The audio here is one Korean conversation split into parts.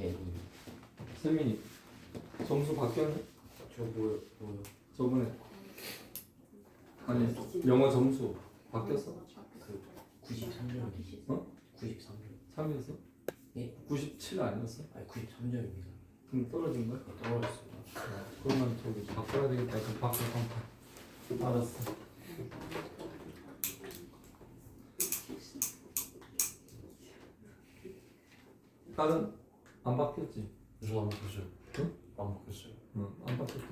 대리. 세민이 점수 바뀌었네? 저 뭐요? 저번에 아니 영어 점수 바뀌었어? 그 93점. 어? 93점. 3이었어? 예? 97 아니었어? 아니 93점입니다. 그럼 떨어진 거야? 떨어졌습니다. 그러면 저기 바꿔야 되겠다. 좀 바꿔 깜빡. 알았어. 다른 안 바뀌었지? 무슨 안 바뀌었어요? 응? 안 바뀌었어요. 응, 안 바뀌었지?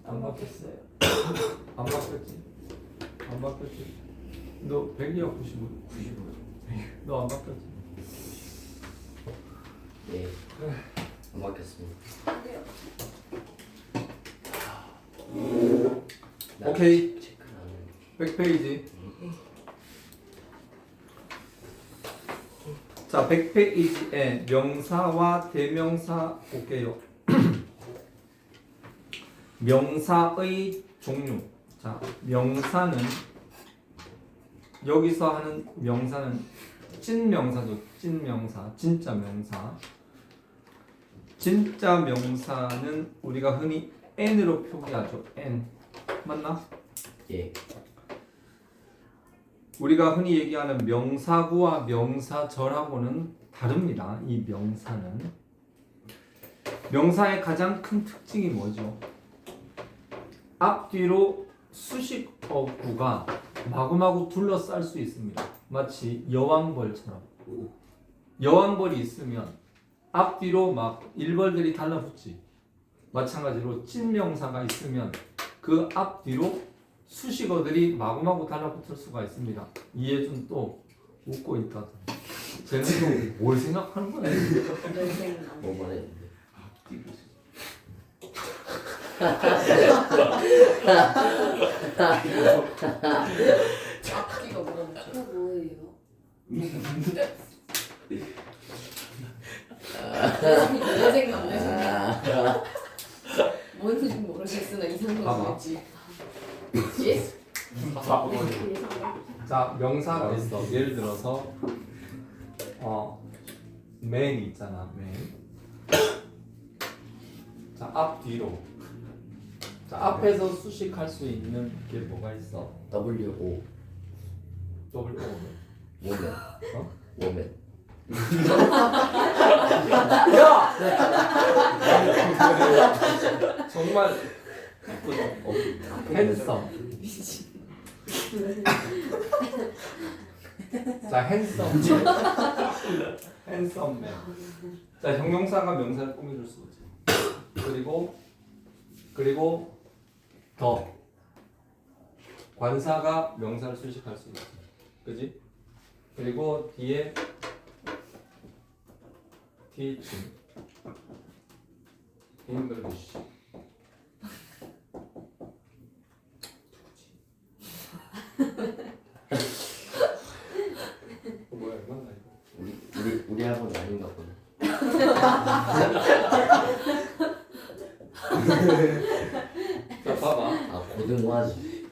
안 바뀌었어요. 안 바뀌었지? 안 바뀌었지? 너 100이야 95? 95요. 너 안 바뀌었지? 네. 안 바뀌었습니다. 오케이. 체크를 안 해요. 100페이지. 자, 100페이지에 명사와 대명사 볼게요. 명사의 종류. 자, 명사는 여기서 하는 명사는 찐명사죠. 찐명사, 진짜 명사. 진짜 명사는 우리가 흔히 n으로 표기하죠. n. 맞나? 예. 우리가 흔히 얘기하는 명사구와 명사절하고는 다릅니다. 이 명사는. 명사의 가장 큰 특징이 뭐죠? 앞뒤로 수식어구가 마구마구 둘러쌀 수 있습니다. 마치 여왕벌처럼. 여왕벌이 있으면 앞뒤로 막 일벌들이 달라붙지. 마찬가지로 찐명사가 있으면 그 앞뒤로 수식어들이 마구마구 달라붙을 수가 있습니다. 이해준 또 웃고 있다. 쟤는 또 뭘 생각하는 거야? 뭐 말했는데. 앞뒤가 뭐라고? 그거 뭐예요? 내 생각 내 생각. 뭔지 모르겠으나 이상한 거 모르지. 예? 자, 명사가 있어. 예를 들어서 man 있잖아. man. 자, 앞뒤로. 자, 앞에서 수식할 수 있는 게 뭐가 있어? WO. 더블 O. 워맨. 어? 워맨. 야! 정말 핸섬. 자, 핸섬. 핸섬맨. 자, 형용사가 명사를 꾸며줄 수 있지. 그리고 더 관사가 명사를 수식할 수 있지. 그지? 그리고 뒤에 teaching, English. 뭐야 이거 맞나 이거? 우리 학원 아닌가 보네. 자 봐봐. 아 고등어하지.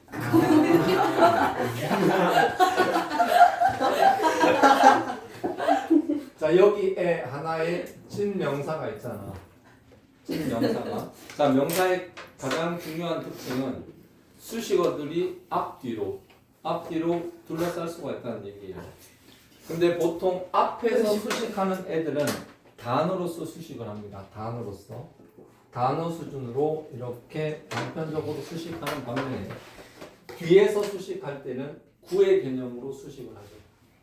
자 여기에 하나의 찐명사가 있잖아. 찐명사가. 자 명사의 가장 중요한 특징은 수식어들이 앞뒤로 둘러쌀 수가 있다는 얘기예요. 근데 보통 앞에서 수식하는 애들은 단어로서 수식을 합니다. 단어로서. 단어 수준으로 이렇게 단편적으로 수식하는 반면에 뒤에서 수식할 때는 구의 개념으로 수식을 하죠.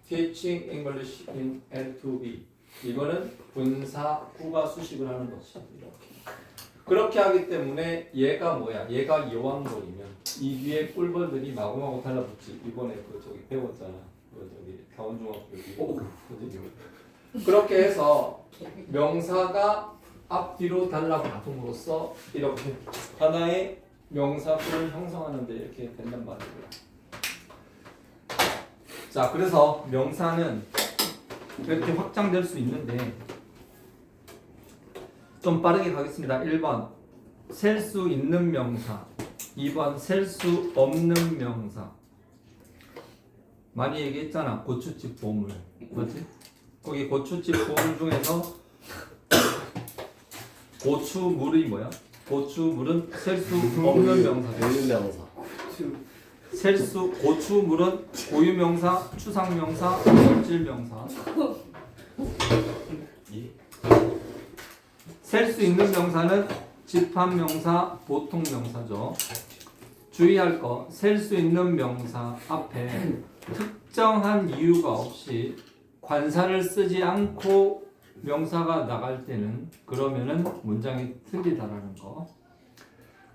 Teaching English in L2B. 이거는 분사 구가 수식을 하는 것이죠. 이렇게. 그렇게 하기 때문에 얘가 뭐야? 얘가 여왕벌이면 이 위에 꿀벌들이 마구마구 달라붙지. 이번에 그 저기 배웠잖아. 그 저기 다원중학교 여기. 그지? 그렇게 해서 명사가 앞뒤로 달라붙음으로써 이렇게 하나의 명사구를 형성하는데 이렇게 된단 말이에요. 자, 그래서 명사는 이렇게 확장될 수 있는데 좀 빠르게 가겠습니다. 1번 셀 수 있는 명사, 2번 셀 수 없는 명사. 많이 얘기했잖아. 고추집 보물. 그렇지? 거기 고추집 보물 중에서 고추물이 뭐야? 고추물은 셀 수 없는 명사죠. 고유명사. 고추물은 고유명사, 추상명사, 물질명사. 셀 수 있는 명사는 집합명사, 보통명사죠. 주의할 거, 셀 수 있는 명사 앞에 특정한 이유가 없이 관사를 쓰지 않고 명사가 나갈 때는 그러면은 문장이 틀리다라는 거.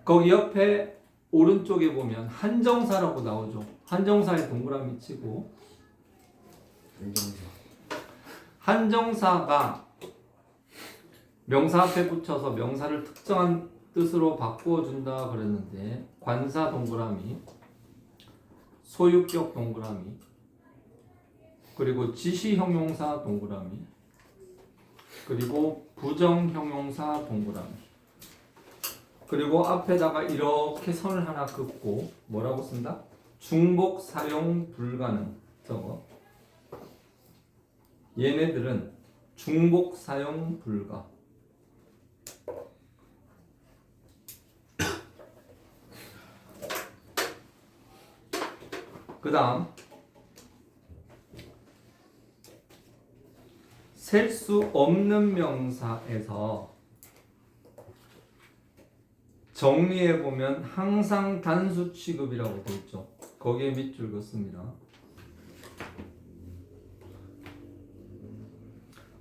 거기 옆에 오른쪽에 보면 한정사라고 나오죠. 한정사에 동그라미 치고 인정사. 한정사가 명사 앞에 붙여서 명사를 특정한 뜻으로 바꾸어 준다 그랬는데 관사 동그라미, 소유격 동그라미, 그리고 지시형용사 동그라미, 그리고 부정형용사 동그라미, 그리고 앞에다가 이렇게 선을 하나 긋고 뭐라고 쓴다? 중복 사용 불가능. 저거 얘네들은 중복 사용 불가. 그 다음 셀 수 없는 명사에서 정리해 보면 항상 단수 취급이라고 되어 있죠. 거기에 밑줄 긋습니다.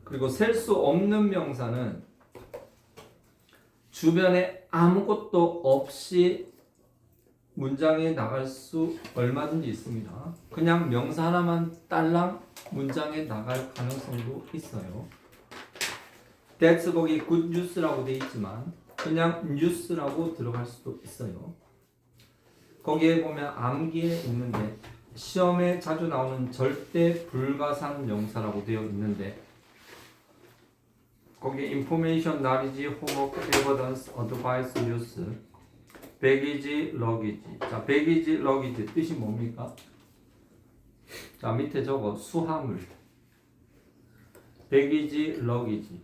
그리고 셀 수 없는 명사는 주변에 아무것도 없이 문장에 나갈 수 얼마든지 있습니다. 그냥 명사 하나만 딸랑 문장에 나갈 가능성도 있어요. That's 거기 good news라고 되어 있지만 그냥 news라고 들어갈 수도 있어요. 거기에 보면 암기에 있는데 시험에 자주 나오는 절대 불가산 명사라고 되어 있는데 거기에 information, knowledge, homework, evidence, advice, news, baggage, luggage. 자, baggage, luggage 뜻이 뭡니까? 자, 밑에 저거 수화물. baggage, luggage.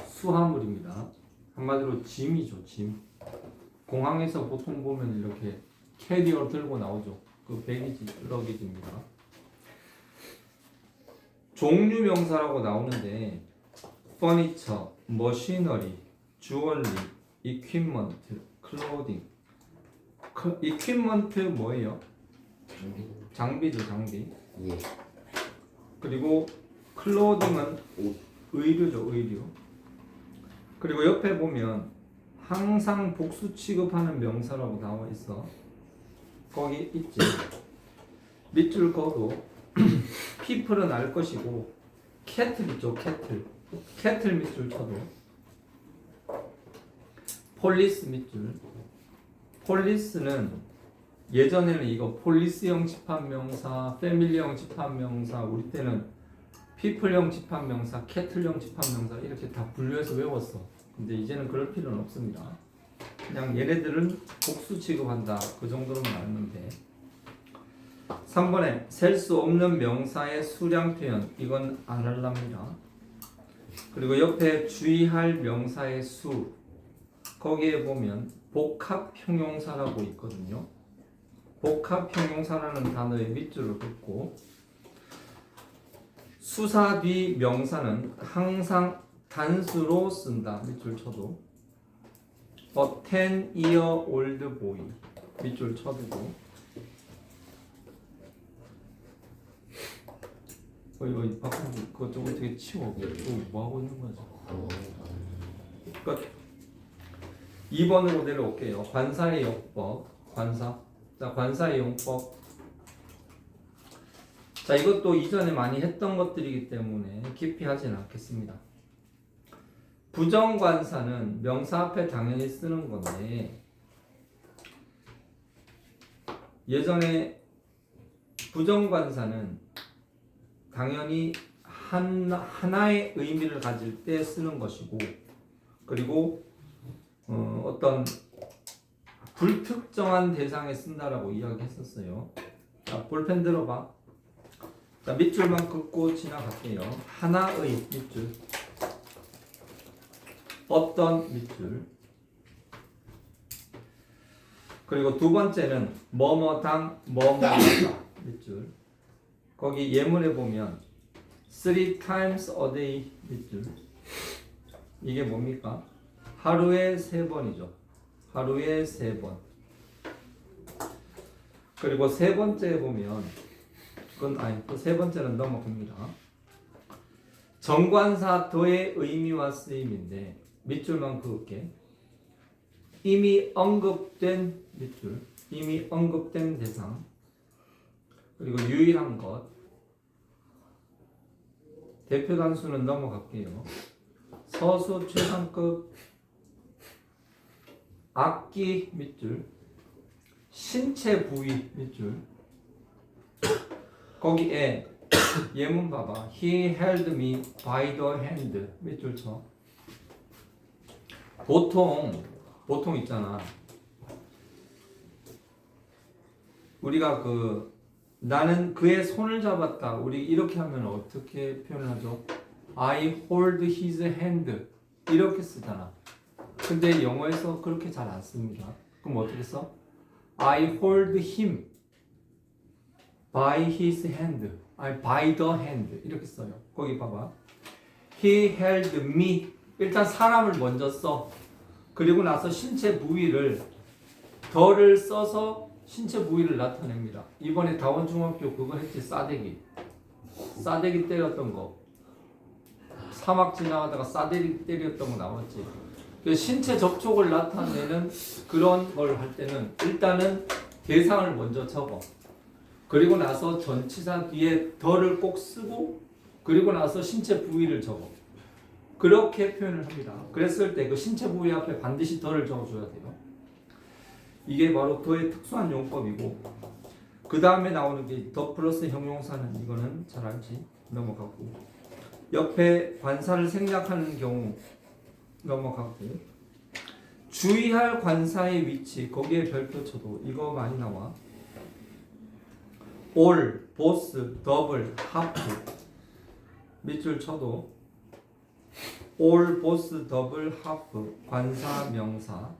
수화물입니다. 한마디로 짐이죠, 짐. 공항에서 보통 보면 이렇게 캐리어 들고 나오죠. 그 baggage, luggage입니다. 종류 명사라고 나오는데 furniture, machinery, jewelry, equipment, clothing. equipment 뭐예요? 장비죠, 장비. 예. 그리고 clothing은 의류죠, 의류. 그리고 옆에 보면 항상 복수 취급하는 명사라고 나와 있어. 거기 있지. 밑줄 그어도 people은 알 것이고 cattle 있죠, cattle. cattle 밑줄 쳐도 police 밑줄. police는 예전에는 이거 폴리스형 집합명사, 패밀리형 집합명사, 우리 때는 people형 집합명사, cattle형 집합명사 이렇게 다 분류해서 외웠어. 근데 이제는 그럴 필요는 없습니다. 그냥 얘네들은 복수 취급한다. 그 정도로만 알면 돼. 3번에 셀 수 없는 명사의 수량 표현. 이건 안 할랍니다. 그리고 옆에 주의할 명사의 수. 거기에 보면 복합 형용사라고 있거든요. 복합 형용사라는 단어에 밑줄을 긋고 수사 뒤 명사는 항상 단수로 쓴다. 밑줄 쳐도 A 10-year-old boy 밑줄 쳐두고 어이 바꾼 그거 좀 어떻게 치워. 뭐 하고 있는 거죠? 끝. 2번으로 내려올게요. 관사의 용법. 관사. 자, 관사의 용법. 자, 이것도 이전에 많이 했던 것들이기 때문에 깊이 하지는 않겠습니다. 부정관사는 명사 앞에 당연히 쓰는 건데 예전에 부정관사는 당연히 하나의 의미를 가질 때 쓰는 것이고 그리고 어떤 불특정한 대상에 쓴다라고 이야기했었어요. 자, 볼펜 들어봐. 자, 밑줄만 긋고 지나갈게요. 하나의 밑줄. 어떤 밑줄. 그리고 두 번째는 뭐뭐당 뭐뭐하다 밑줄. 거기 예문에 보면 3 times a day 밑줄. 이게 뭡니까? 하루에 3번이죠. 하루에 3번. 그리고 세 번째 보면 그건 아니 또 세 번째는 넘어갑니다. 정관사도의 의미와 쓰임인데 밑줄만 그을게. 이미 언급된 밑줄, 이미 언급된 대상, 그리고 유일한 것. 대표 단수는 넘어갈게요. 서수 최상급, 악기 밑줄, 신체 부위 밑줄. 거기에 예문 봐봐. He held me by the hand 밑줄 쳐. 보통 있잖아. 우리가 나는 그의 손을 잡았다. 우리 이렇게 하면 어떻게 표현하죠? I hold his hand 이렇게 쓰잖아. 근데 영어에서 그렇게 잘 안 씁니다. 그럼 어떻게 써? I hold him by his hand. by the hand 이렇게 써요. 거기 봐봐. He held me. 일단 사람을 먼저 써. 그리고 나서 신체 부위를 더를 써서 신체 부위를 나타냅니다. 이번에 다원중학교 그거 했지. 싸대기 때렸던 거. 사막 지나가다가 싸대기 때렸던 거 나왔지. 신체 접촉을 나타내는 그런 걸 할 때는 일단은 대상을 먼저 적어. 그리고 나서 전치사 뒤에 더를 꼭 쓰고 그리고 나서 신체 부위를 적어. 그렇게 표현을 합니다. 그랬을 때 그 신체 부위 앞에 반드시 더를 적어줘야 돼요. 이게 바로 더의 특수한 용법이고 그 다음에 나오는 게 더 플러스 형용사는 이거는 잘 알지. 넘어가고 옆에 관사를 생략하는 경우 넘어가고 주의할 관사의 위치 거기에 별표 쳐도 이거 많이 나와. 올, 보스, 더블, 하프 밑줄 쳐도 올, 보스, 더블, 하프 관사, 명사.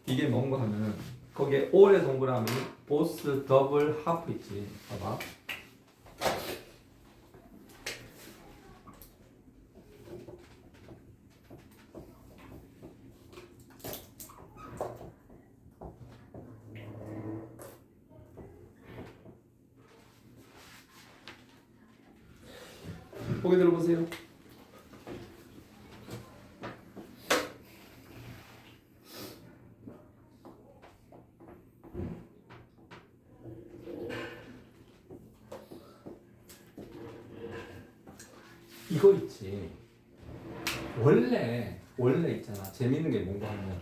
이게 뭔가 하면은 거기에 올의 동그라미 보스, 더블, 하프 있지. 봐봐. 보기 들어보세요. 이거 있지. 원래 있잖아. 재밌는 게 뭔가 하면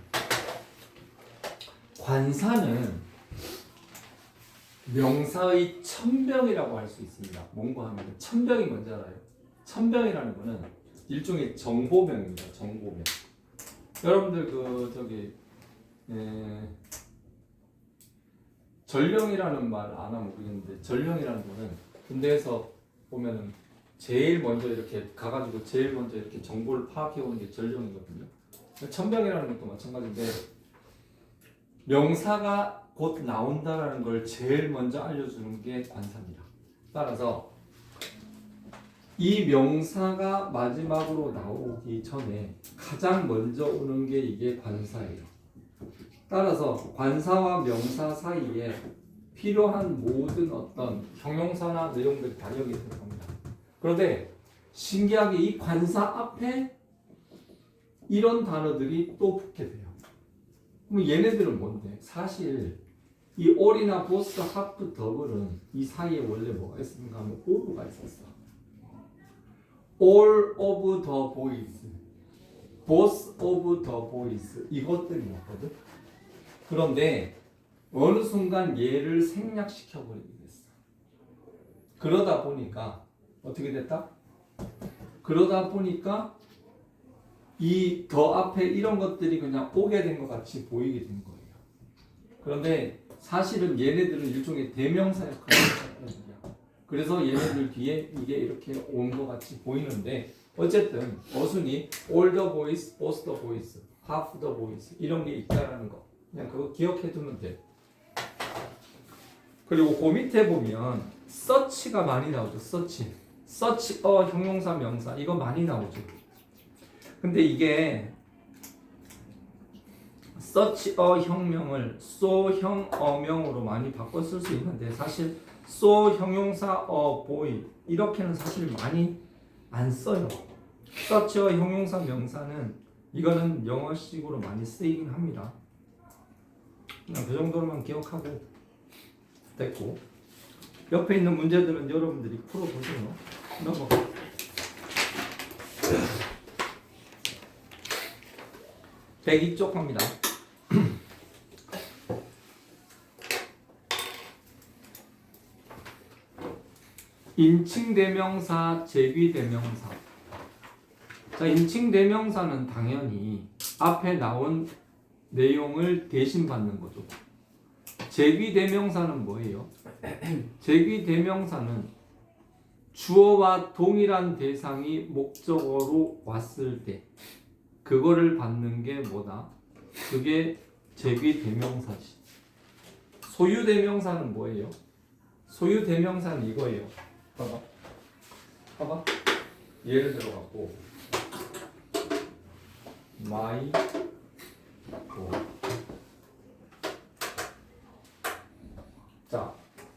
관사는 명사의 천병이라고 할 수 있습니다. 뭔가 하면 천병이 뭔지 알아요? 천병이라는 거는 일종의 정보병입니다. 정보병. 여러분들 전령이라는 말 아나 모르겠는데 전령이라는 거는 군대에서 보면은 제일 먼저 이렇게 가가지고 제일 먼저 이렇게 정보를 파악해 오는 게 전령이거든요. 천병이라는 것도 마찬가지인데 명사가 곧 나온다라는 걸 제일 먼저 알려주는 게 관사입니다. 따라서 이 명사가 마지막으로 나오기 전에 가장 먼저 오는 게 이게 관사예요. 따라서 관사와 명사 사이에 필요한 모든 어떤 형용사나 내용들이 다 여기 들어갑니다. 그런데 신기하게 이 관사 앞에 이런 단어들이 또 붙게 돼요. 그럼 얘네들은 뭔데? 사실 이 올이나 보스, 하프, 더블은 이 사이에 원래 뭐가 있습니까 하면 오브가 있었어. All of the boys, both of the boys 이것들이 뭐거든? 그런데 어느 순간 얘를 생략시켜 버리게 됐어. 그러다 보니까 어떻게 됐다? 그러다 보니까 이 더 앞에 이런 것들이 그냥 오게 된 것 같이 보이게 된 거예요. 그런데 사실은 얘네들은 일종의 대명사 역할을 하거든요. 그래서 얘네들 뒤에 이게 이렇게 온 것 같이 보이는데 어쨌든 어순이 all the boys, both the boys, half the boys 이런 게 있다라는 거 그냥 그거 기억해 두면 돼. 그리고 그 밑에 보면 such가 많이 나오죠. such 형용사 명사 이거 많이 나오죠. 근데 이게 such 형명을 so 어명으로 많이 바꿔 쓸 수 있는데 사실 so 형용사 boy 이렇게는 사실 많이 안 써요. such 형용사 명사는 이거는 영어식으로 많이 쓰이긴 합니다. 그냥 그 정도로만 기억하고 됐고 옆에 있는 문제들은 여러분들이 풀어보세요. 넘어가. (102쪽) 합니다. 인칭대명사, 제귀대명사. 자, 인칭대명사는 당연히 앞에 나온 내용을 대신 받는 거죠. 제귀대명사는 뭐예요? 제귀대명사는 주어와 동일한 대상이 목적어로 왔을 때 그거를 받는 게 뭐다? 그게 제귀대명사지. 소유대명사는 뭐예요? 소유대명사는 이거예요. 봐봐. 예를 들어갖고 my 자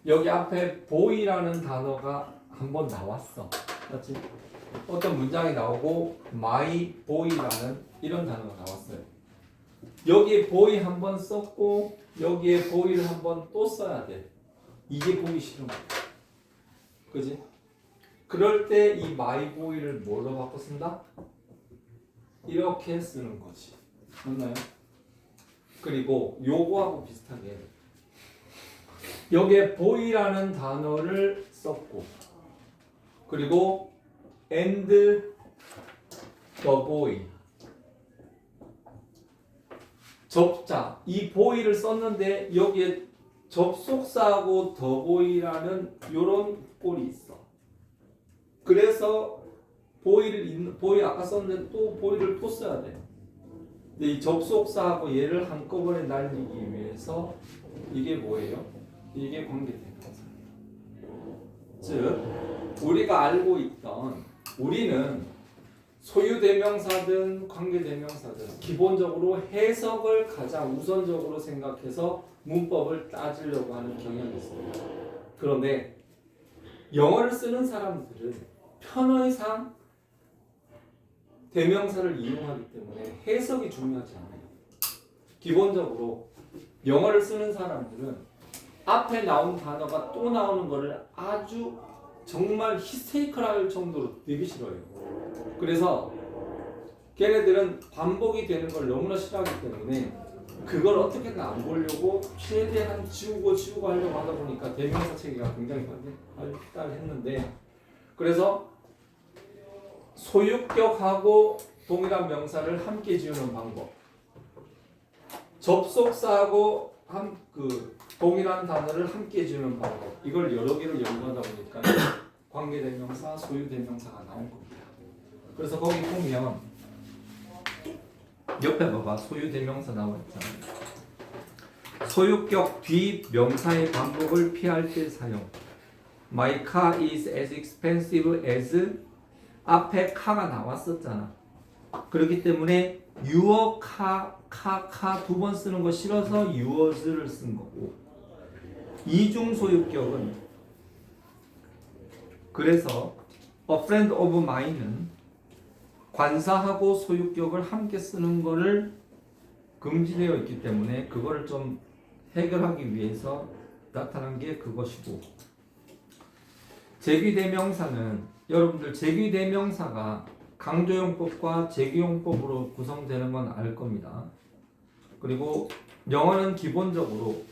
여기 앞에 boy라는 단어가 한번 나왔어. 맞지? 어떤 문장이 나오고 my boy라는 이런 단어가 나왔어요. 여기에 boy 한번 썼고 여기에 boy를 한번 또 써야 돼. 이게 보기 싫은 거야. 그지? 그럴 때 이 my boy를 뭐로 바꿔 쓴다? 이렇게 쓰는 거지. 맞나요? 그리고 요거하고 비슷하게 여기에 boy라는 단어를 썼고 그리고 and the boy 접자 이 boy를 썼는데 여기에 접속사하고 the boy라는 요런 꼴이 있어. 그래서 boy 아까 썼는데 또 boy를 또 써야 돼. 근데 이 접속사하고 얘를 한꺼번에 날리기 위해서 이게 뭐예요? 이게 관계대명사예요. 즉 우리가 알고 있던 우리는 소유대명사든 관계대명사든 기본적으로 해석을 가장 우선적으로 생각해서 문법을 따지려고 하는 경향이 있습니다. 그런데 영어를 쓰는 사람들은 편의상 대명사를 이용하기 때문에 해석이 중요하지 않아요. 기본적으로 영어를 쓰는 사람들은 앞에 나온 단어가 또 나오는 것을 아주 정말 히스테리컬할 정도로 되게 싫어요. 그래서 걔네들은 반복이 되는 걸 너무나 싫어하기 때문에 그걸 어떻게든 안 보려고 최대한 지우고 하려고 하다 보니까 대명사 체계가 굉장히 발달했는데 그래서 소유격하고 동일한 명사를 함께 지우는 방법 접속사하고 동일한 단어를 함께 지우는 방법 이걸 여러 개를 연구하다 보니까 관계대명사, 소유대명사가 나온 겁니다. 그래서 거기 보면 옆에 봐봐 소유대명사 나와 있잖아. 소유격 뒤 명사의 반복을 피할 때 사용. My car is as expensive as 앞에 카가 나왔었잖아. 그렇기 때문에 your car 두 번 쓰는 거 싫어서 your's를 쓴 거고 이중 소유격은 그래서 a friend of mine은 관사하고 소유격을 함께 쓰는 거를 금지되어 있기 때문에 그거를 좀 해결하기 위해서 나타난 게 그것이고 제귀대명사는 여러분들 제귀대명사가 강조용법과 제귀용법으로 구성되는 건 알 겁니다. 그리고 영어는 기본적으로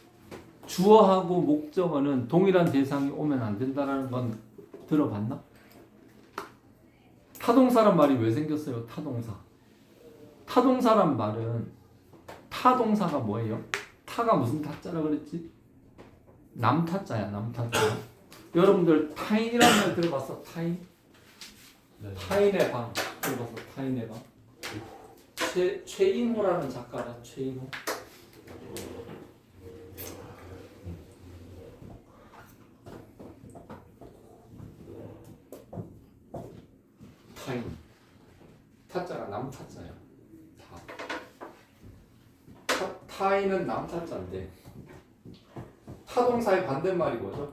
주어하고 목적어는 동일한 대상이 오면 안 된다는 건 들어봤나? 타동사란 말이 왜 생겼어요? 타동사. 타동사란 말은 타동사가 뭐예요? 타가 무슨 타자라 그랬지? 남타자야, 남타자. 여러분들 타인이라는 말 들어봤어? 타인? 네. 타인의 방 들어봤어? 타인의 방. 최인호라는 작가라. 최인호. 타인. 타자가 남타자야. 타인은 남타자인데 타동사의 반대말이 뭐죠?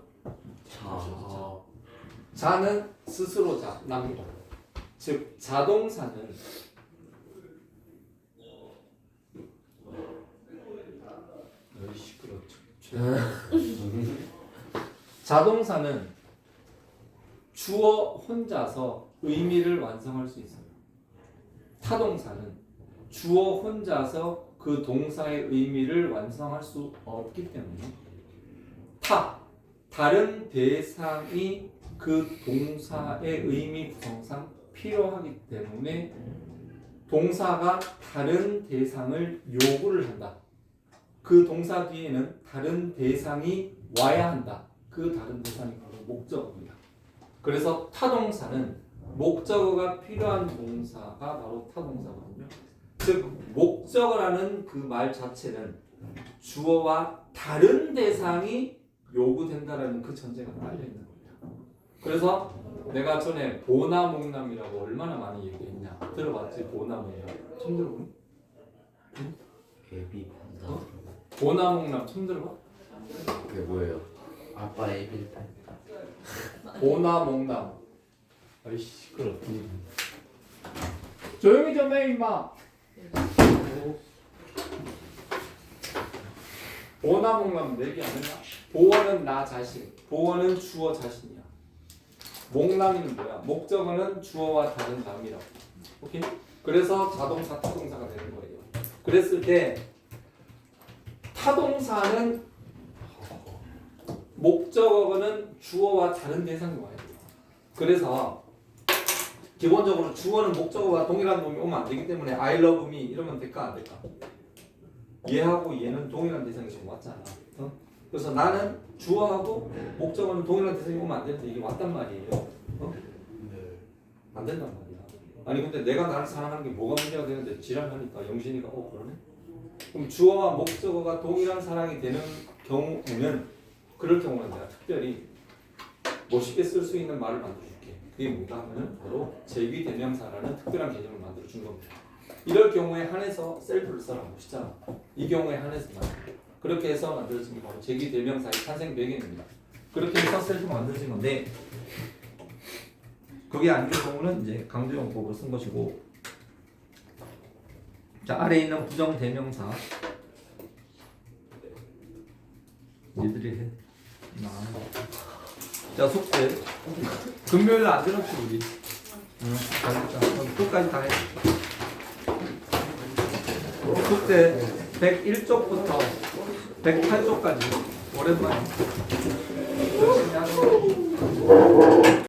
자는 스스로 자, 남이다. 즉 자동사는 자동사는 주어 혼자서 의미를 완성할 수 있어요. 타동사는 주어 혼자서 그 동사의 의미를 완성할 수 없기 때문에 다른 대상이 그 동사의 의미 구성상 필요하기 때문에 동사가 다른 대상을 요구를 한다. 그 동사 뒤에는 다른 대상이 와야 한다. 그 다른 대상이 바로 목적어입니다. 그래서 타동사는 목적어가 필요한 동사가 바로 타동사거든요. 즉 목적어라는 그 말 자체는 주어와 다른 대상이 요구된다라는 그 전제가 깔려 있는 겁니다. 그래서 내가 전에 보나몽남이라고 얼마나 많이 얘기했냐. 들어봤지? 보나몽남. 처음 들어보니? 애비 판다. 보나몽남 처음 들어봐? 그게 뭐예요? 아빠 애비를 판다. 보나몽남. 아이씨 시끄러. 조용히 좀 해 임마. 보나몽남 내기 안 했나? 보어는 나 자신, 보어는 주어 자신이야. 몽남이는 뭐야? 목적어는 주어와 다른 남이라고. 오케이? 그래서 자동사, 타동사가 되는 거예요. 그랬을 때 타동사는 목적어는 주어와 다른 대상이 와야 돼요. 그래서 기본적으로 주어는 목적어와 동일한 놈이 오면 안 되기 때문에 I love me 이러면 될까 안 될까? 얘하고 얘는 동일한 대상이 지금 왔잖아. 어? 그래서 나는 주어하고 목적어는 동일한 대상이 오면 안 되는데 이게 왔단 말이에요. 어? 네. 안 된단 말이야. 아니 근데 내가 나를 사랑하는 게 뭐가 문제가 되는데 지랄하니까 영신이가 그러네? 그럼 주어와 목적어가 동일한 사랑이 되는 경우에는 그럴 경우는 내가 특별히 멋있게 쓸 수 있는 말을 만들어줄게. 그게 뭔가 하면은 바로 제비대명사라는 특별한 개념을 만들어준 겁니다. 이럴 경우에 한해서 셀프를 써라. 멋있잖아. 이 경우에 한해서만. 그렇게 해서 만들어진 게 바로 제기대명사의 탄생 배경입니다. 그렇게 해서 셀프가 만들어진 건데 그게 아닌 경우는 이제 강조용법을 쓴 것이고 자 아래에 있는 부정대명사 니들이 해. 나. 자 숙제 금요일 안 들었지 우리. 응. 자 끝까지 다 해. 숙제 101쪽부터 108쪽까지 오랜만에 열심히 하고